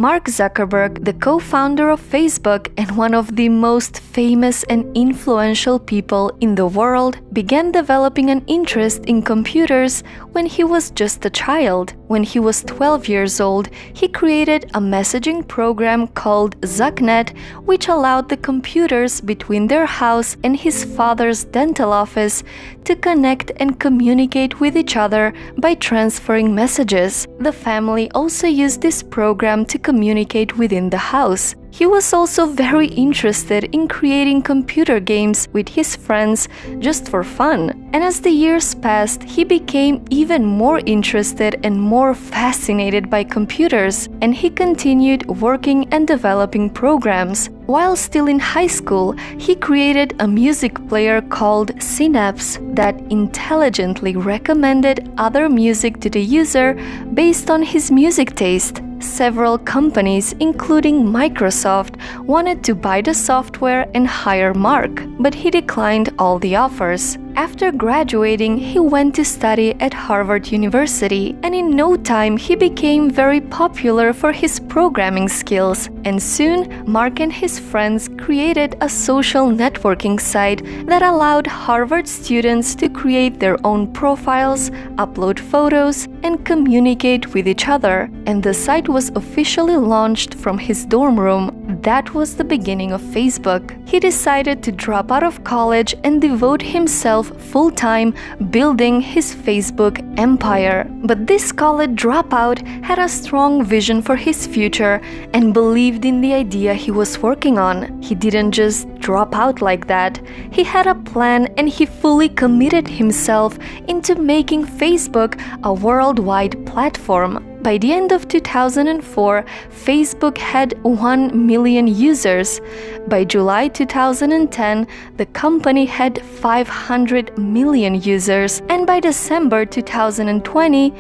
Mark Zuckerberg, the co-founder of Facebook and one of the most famous and influential people in the world, began developing an interest in computers when he was just a child. When he was 12 years old, he created a messaging program called ZuckNet, which allowed the computers between their house and his father's dental office to connect and communicate with each other by transferring messages. The family also used this program to communicate within the house. He was also very interested in creating computer games with his friends just for fun. And as the years passed, he became even more interested and more fascinated by computers, and he continued working and developing programs. While still in high school, he created a music player called Synapse that intelligently recommended other music to the user based on his music taste. Several companies, including Microsoft, wanted to buy the software and hire Mark, but he declined all the offers. After graduating, he went to study at Harvard University, and in no time he became very popular for his programming skills. And soon, Mark and his friends created a social networking site that allowed Harvard students to create their own profiles, upload photos, and communicate with each other. And the site was officially launched from his dorm room. That was the beginning of Facebook. He decided to drop out of college and devote himself full-time building his Facebook empire. But this college dropout had a strong vision for his future and believed in the idea he was working on. He didn't just drop out like that. He had a plan, and he fully committed himself into making Facebook a worldwide platform. By the end of 2004, Facebook had 1 million users. By July 2010, the company had 500 million users. And by December 2020,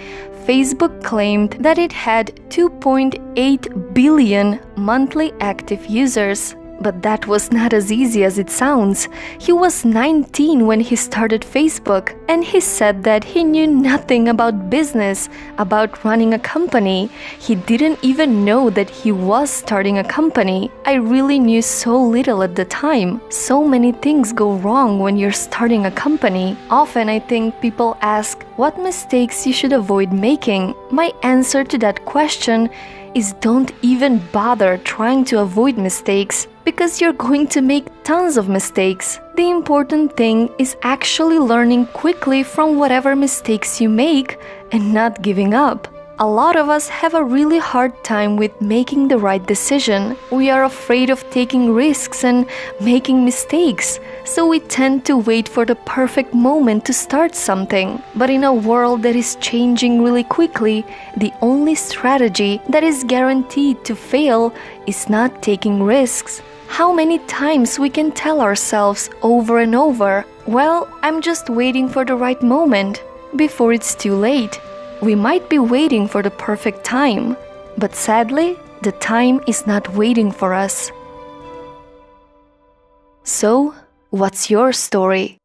Facebook claimed that it had 2.8 billion monthly active users. But that was not as easy as it sounds. He was 19 when he started Facebook, and he said that he knew nothing about business, about running a company. He didn't even know that he was starting a company. I really knew so little at the time. So many things go wrong when you're starting a company. Often I think people ask what mistakes you should avoid making. My answer to that question is don't even bother trying to avoid mistakes, because you're going to make tons of mistakes. The important thing is actually learning quickly from whatever mistakes you make and not giving up. A lot of us have a really hard time with making the right decision. We are afraid of taking risks and making mistakes, so we tend to wait for the perfect moment to start something. But in a world that is changing really quickly, the only strategy that is guaranteed to fail is not taking risks. How many times we can tell ourselves over and over, "Well, I'm just waiting for the right moment," before it's too late. We might be waiting for the perfect time, but sadly, the time is not waiting for us. So, what's your story?